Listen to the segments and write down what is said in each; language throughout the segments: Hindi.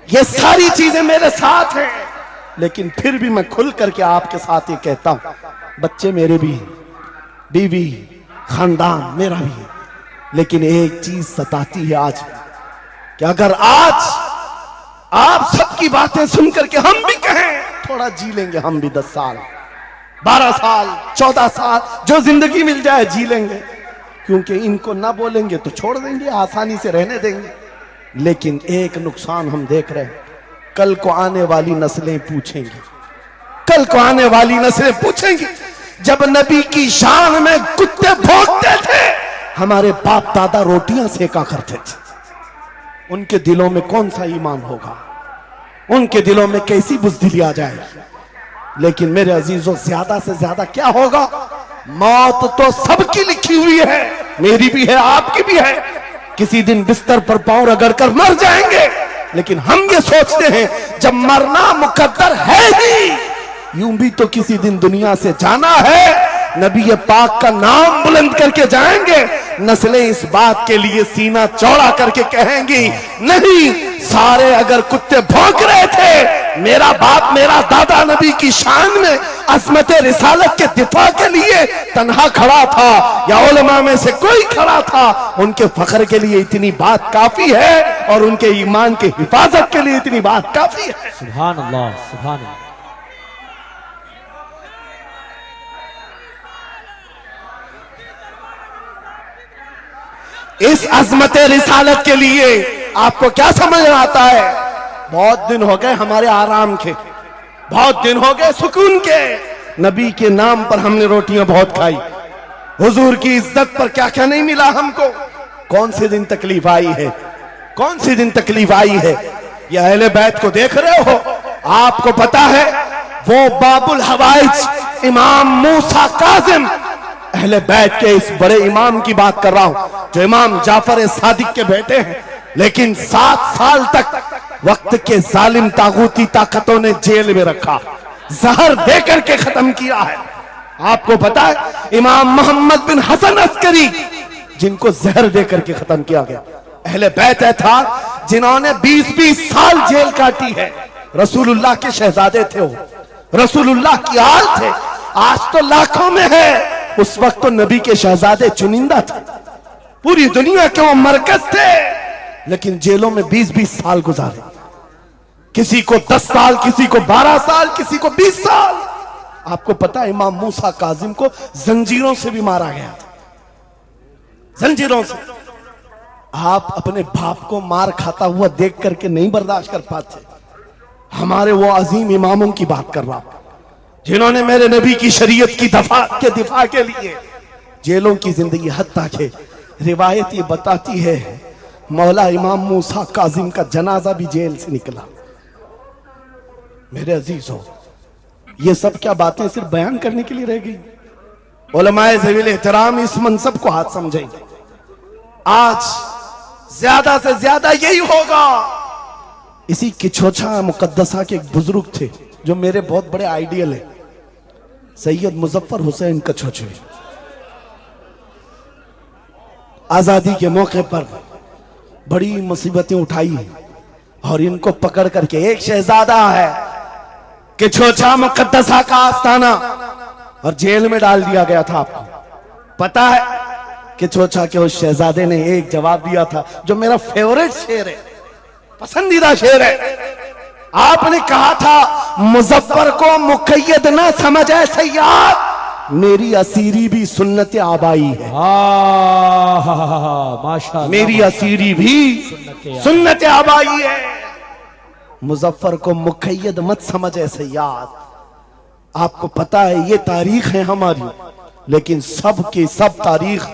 ये सारी चीजें मेरे साथ हैं, लेकिन फिर भी मैं खुल करके आपके साथ ये कहता हूं, बच्चे मेरे भी हैं, बीवी, खानदान मेरा भी है, लेकिन एक चीज सताती है आज कि अगर आज आप सबकी बातें सुनकर के हम भी कहें थोड़ा जी लेंगे, हम भी 10 साल 12 साल 14 साल जो जिंदगी मिल जाए जी लेंगे, क्योंकि इनको ना बोलेंगे तो छोड़ देंगे, आसानी से रहने देंगे। लेकिन एक नुकसान हम देख रहे हैं, कल को आने वाली नस्लें पूछेंगी, कल को आने वाली नस्लें पूछेंगी, जब नबी की शान में कुत्ते भौंकते थे हमारे बाप दादा रोटियां सेका करते थे, उनके दिलों में कौन सा ईमान होगा, उनके दिलों में कैसी बुज़दिली आ जाएगी। लेकिन मेरे अजीजों, ज्यादा से ज्यादा क्या होगा, मौत तो सबकी लिखी हुई है, मेरी भी है, आपकी भी है, किसी दिन बिस्तर पर पांव रगड़कर मर जाएंगे। लेकिन हम ये सोचते हैं जब मरना मुकद्दर है ही, यूं भी तो किसी दिन दुनिया से जाना है, नबी पाक का नाम बुलंद करके जाएंगे। नस्लें इस बात के लिए सीना चौड़ा करके कहेंगी, नहीं, सारे अगर कुत्ते भौंक रहे थे, मेरा बाप मेरा दादा नबी की शान में अज़मत रिसालत के दिफा के लिए तन्हा खड़ा था या उलमा में से कोई खड़ा था, उनके फख्र के लिए इतनी बात काफी है और उनके ईमान की हिफाजत के लिए इतनी बात काफी है। सुभान अल्लाह, सुभान अल्लाह। इस अज़मत रिसालत के लिए आपको क्या समझ में आता है, बहुत दिन हो गए हमारे आराम के, बहुत दिन हो गए सुकून के, नबी के नाम पर हमने रोटियां बहुत खाई, हुजूर की इज्जत पर क्या क्या नहीं मिला हमको। कौन से दिन तकलीफ आई है, कौन से दिन तकलीफ आई है। ये अहले बैत को देख रहे हो, आपको पता है वो बाबुल हवाइज इमाम मूसा काजिम, अहले बैत के इस बड़े इमाम की बात कर रहा हूं जो इमाम जाफर सादिक के बेटे हैं, लेकिन 7 साल तक वक्त के जालिम तागूती ताकतों ने जेल में रखा, जहर देकर के खत्म किया है। आपको पता है इमाम मोहम्मद बिन हसन अस्करी, जिनको जहर देकर के खत्म किया गया, अहले बैत था जिन्होंने 20-20 साल जेल काटी है। रसूलुल्लाह के शहजादे थे वो, रसूलुल्लाह की आल थे, आज तो लाखों में है, उस वक्त तो नबी के शहजादे चुनिंदा थे, पूरी दुनिया के वो मरकज थे, लेकिन जेलों में 20-20 साल गुजारे, किसी को 10 साल, किसी को 12 साल, किसी को 20 साल। आपको पता है इमाम मूसा काजिम को जंजीरों से भी मारा गया था, जंजीरों से। आप अपने बाप को मार खाता हुआ देख करके नहीं बर्दाश्त कर पाते, हमारे वो अजीम इमामों की बात कर रहा हूं जिन्होंने मेरे नबी की शरीयत की दिफा के लिए जेलों की जिंदगी, हत्ता के रिवायत ये बताती है मौला इमाम मूसा काजिम का जनाजा भी जेल से निकला। मेरे अजीजों, ये सब क्या बातें सिर्फ बयान करने के लिए रह गई। उलमाए ज़वील एहतराम इस मनसब को हाथ समझेंगे, आज ज्यादा से ज्यादा यही होगा। इसी किछोछा मुकद्दसा के एक बुजुर्ग थे जो मेरे बहुत बड़े आइडियल है, सैयद मुजफ्फर हुसैन कछोछवी। आजादी के मौके पर बड़ी मुसीबतें उठाई और इनको पकड़ करके, एक शहजादा है किछोछा मुकद्दसा का आस्थाना, और जेल में डाल दिया गया था। आपको पता है किछोछा के उस शहजादे ने एक जवाब दिया था जो मेरा फेवरेट शेर है, पसंदीदा शेर है। आपने कहा था मुजफ्फर को मुकय्यद ना समझ है सैयद, मेरी असीरी भी सुन्नत आबाई है। माशाअल्लाह, मेरी असीरी भी सुन्नत आबाई है। मुजफ्फर को मुकय्यद मत समझ है सैयद। आपको पता है ये तारीख है हमारी, लेकिन सब की सब तारीख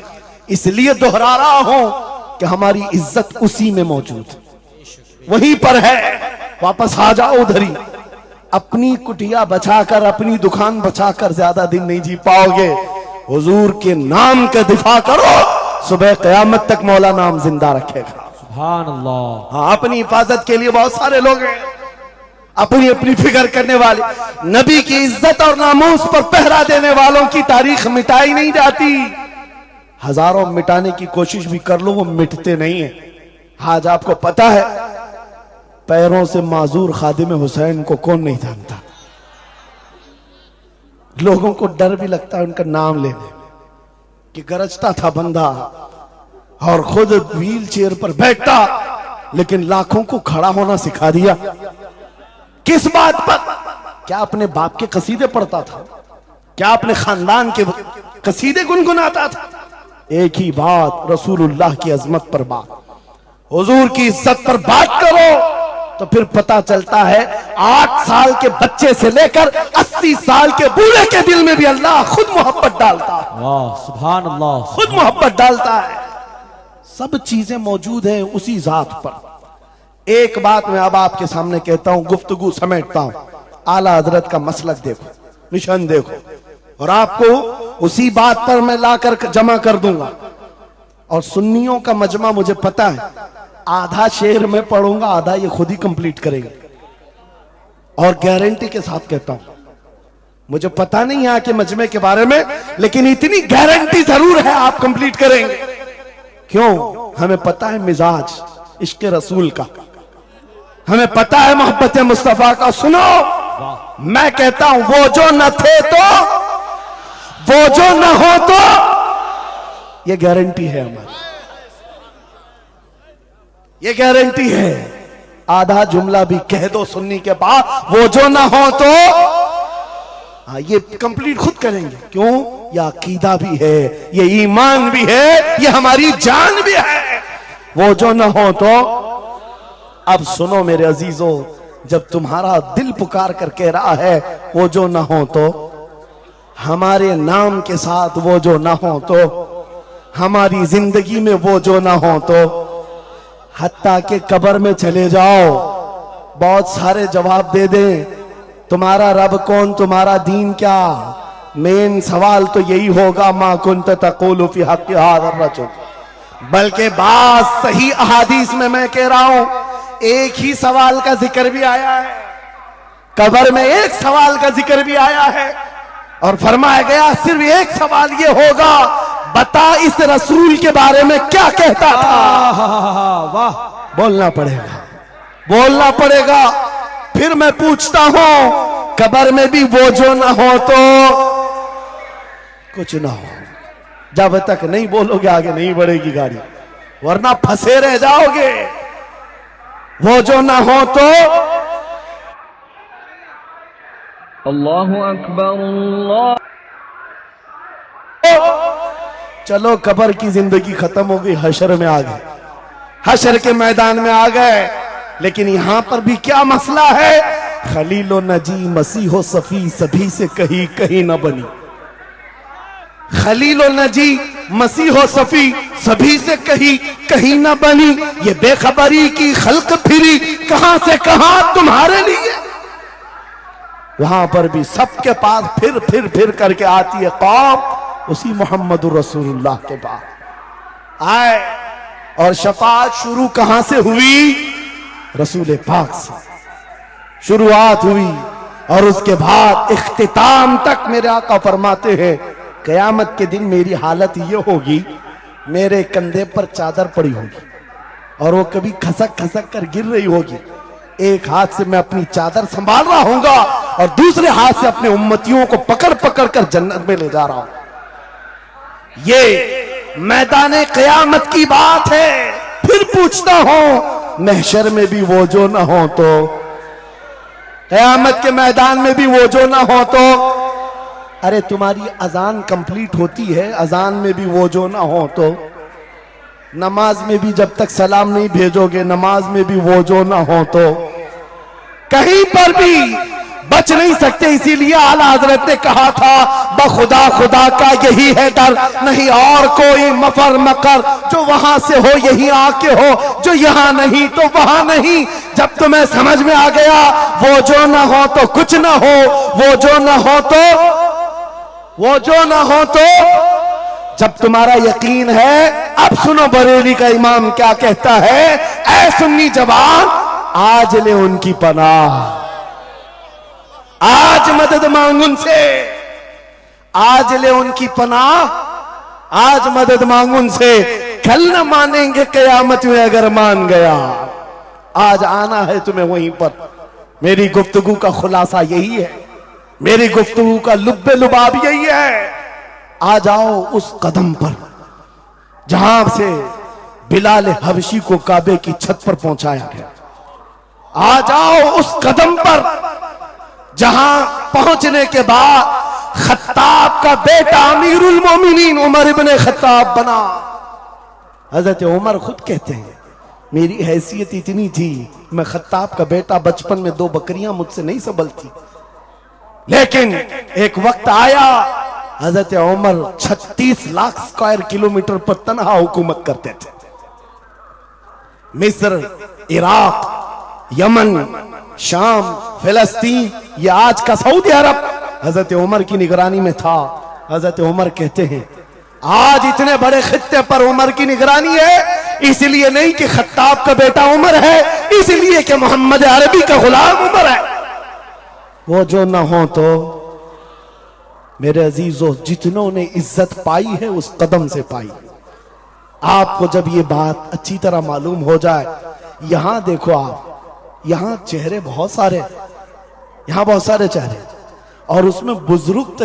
इसलिए दोहरा रहा हूं कि हमारी इज्जत उसी में मौजूद, वहीं पर है। वापस आ जाओ उधर ही, अपनी कुटिया बचाकर, अपनी दुकान बचाकर ज्यादा दिन नहीं जी पाओगे। हुजूर के नाम का दिफा करो, सुबह कयामत तक मौला नाम जिंदा रखेगा। सुभान अल्लाह। हाँ, अपनी हिफाजत के लिए बहुत सारे लोग हैं, अपनी अपनी फिक्र करने वाले। नबी की इज्जत और नामूस पर पहरा देने वालों की तारीख मिटाई नहीं जाती। हजारों मिटाने की कोशिश भी कर लो, वो मिटते नहीं है। आज आपको पता है पैरों से माजूर खादिम हुसैन को कौन नहीं जानता। लोगों को डर भी लगता है उनका नाम लेने में कि गरजता था बंदा और खुद व्हील चेयर पर बैठता, लेकिन लाखों को खड़ा होना सिखा दिया। किस बात पर? क्या अपने बाप के कसीदे पढ़ता था? क्या अपने खानदान के कसीदे गुनगुनाता था? एक ही बात, रसूलुल्लाह की अजमत पर बात, हुजूर की इज्जत पर बात करो तो फिर पता चलता है 8 साल के बच्चे से लेकर 80 साल के बूढ़े के दिल में भी अल्लाह खुद मोहब्बत डालता है। वाह सुभान अल्लाह, खुद मोहब्बत डालता है। सब चीजें मौजूद हैं उसी जात पर। एक बात मैं अब आपके सामने कहता हूं, गुफ्तगू समेटता हूं। आला हजरत का मसलक देखो, मिशन देखो, और आपको उसी बात पर मैं लाकर जमा कर दूंगा। और सुन्नियों का मजमा मुझे पता है, आधा शेर में पढ़ूंगा, आधा ये खुद ही कंप्लीट करेंगे, और गारंटी के साथ कहता हूं। मुझे पता नहीं यहाँ के मजमे के बारे में, लेकिन इतनी गारंटी जरूर है आप कंप्लीट करेंगे। क्यों? हमें पता है मिजाज इश्क रसूल का, हमें पता है मोहब्बत मुस्तफा का। सुनो, मैं कहता हूं वो जो न थे तो, वो जो न हो तो, ये गारंटी है हमारी, ये गारंटी है। आधा जुमला भी कह दो सुन्नी के बाद, वो जो ना हो तो, हाँ ये कंप्लीट खुद करेंगे। क्यों? ये अकीदा भी है, ये ईमान भी है, ये हमारी जान भी है। वो जो ना हो तो। अब सुनो मेरे अजीजों, जब तुम्हारा दिल पुकार कर कह रहा है वो जो ना हो तो, हमारे नाम के साथ वो जो ना हो तो, हमारी जिंदगी में वो जो ना हो तो, हत्ता के कब्र में चले जाओ, बहुत सारे जवाब दे दें, तुम्हारा रब कौन, तुम्हारा दीन क्या। मेन सवाल तो यही होगा, मा कुंत तक़ूलु फी हक़्क़ि हाज़ा रजुल। बल्कि बात सही अहादीस में मैं कह रहा हूं, एक ही सवाल का जिक्र भी आया है, कब्र में एक सवाल का जिक्र भी आया है, और फरमाया गया सिर्फ एक सवाल ये होगा, बता इस रसूल के बारे में क्या कहता था। वाह, बोलना पड़ेगा, बोलना पड़ेगा। फिर मैं पूछता हूं, कब्र में भी वो जो ना हो तो कुछ ना हो। जब तक नहीं बोलोगे आगे नहीं बढ़ेगी गाड़ी, वरना फंसे रह जाओगे। वो जो ना हो तो। अल्लाहु अकबर अल्लाह। चलो कब्र की जिंदगी खत्म हो गई, हशर में आ गए, हशर के मैदान में आ गए। लेकिन यहां पर भी क्या मसला है? खलीलो नजी मसीहो सफी सभी से कहीं कहीं न बनी। खलीलो नजी मसीहो सफी सभी से कहीं कहीं न बनी। ये बेखबरी की खल्क फिरी कहां से कहां तुम्हारे लिए। वहां पर भी सबके पास फिर करके आती है कौम उसी मोहम्मद रसूलुल्लाह के बाद आए। और शफाअत शुरू कहां से हुई? रसूल पाक से शुरुआत हुई, और उसके बाद इख्तिताम तक मेरे आका फरमाते हैं कयामत के दिन मेरी हालत ये होगी, मेरे कंधे पर चादर पड़ी होगी और वो कभी खसक खसक कर गिर रही होगी। एक हाथ से मैं अपनी चादर संभाल रहा हूंगा और दूसरे हाथ से अपने उम्मतियों को पकड़ पकड़ कर जन्नत में ले जा रहा हूं। ये मैदान कयामत की बात है। फिर पूछता हूं, महशर में भी वो जो ना हो तो, कयामत के मैदान में भी वो जो ना हो तो। अरे तुम्हारी अजान कंप्लीट होती है, अजान में भी वो जो ना हो तो। नमाज में भी जब तक सलाम नहीं भेजोगे, नमाज में भी वो जो ना हो तो कहीं पर भी बच नहीं सकते। इसीलिए आला हजरत ने कहा था, बखुदा खुदा का यही है डर, नहीं और कोई मफर मकर। जो वहां से हो यही आके हो, जो यहां नहीं तो वहां नहीं। जब तुम्हें समझ में आ गया वो जो ना हो तो कुछ ना हो, वो जो ना हो तो, वो जो ना हो तो, जब तुम्हारा यकीन है। अब सुनो बरेली का इमाम क्या कहता है, ऐ सुन्नी जवान आज ले उनकी पनाह, आज मदद मांग उनसे, आज ले उनकी पनाह, आज मदद मांग उनसे। कल न मानेंगे कयामत में अगर मान गया। आज आना है तुम्हें वहीं पर। मेरी गुफ्तगू का खुलासा यही है, मेरी गुफ्तगू का लुब्बे लुबाब यही है। आ जाओ उस कदम पर जहां से बिलाल हबशी को काबे की छत पर पहुंचाया गया। आ जाओ उस कदम पर जहां पहुंचने के बाद खत्ताब का बेटा अमीरुल मोमिनीन उमर इब्ने खत्ताब बना। हजरत उमर खुद कहते हैं मेरी हैसियत इतनी थी, मैं खत्ताब का बेटा, बचपन में 2 बकरियां मुझसे नहीं संभलती, लेकिन एक वक्त आया हजरत उमर 36 लाख स्क्वायर किलोमीटर पर तनहा हुकूमत करते थे। मिस्र, इराक, यमन, शाम, फिलिस्तीन, ये आज का सऊदी अरब हजरत उमर की निगरानी में था। हजरत उमर कहते हैं आज इतने बड़े खित्ते पर उमर की निगरानी है, इसलिए नहीं कि खत्ताब का बेटा उमर है, इसलिए कि मोहम्मद अरबी का गुलाम उमर है। वो जो ना हो तो मेरे अजीजों, जितनों ने इज्जत पाई है उस कदम से पाई। आपको जब ये बात अच्छी तरह मालूम हो जाए, यहां देखो आप, यहां चेहरे बहुत सारे, यहां बहुत सारे चेहरे, और उसमें बुजुर्ग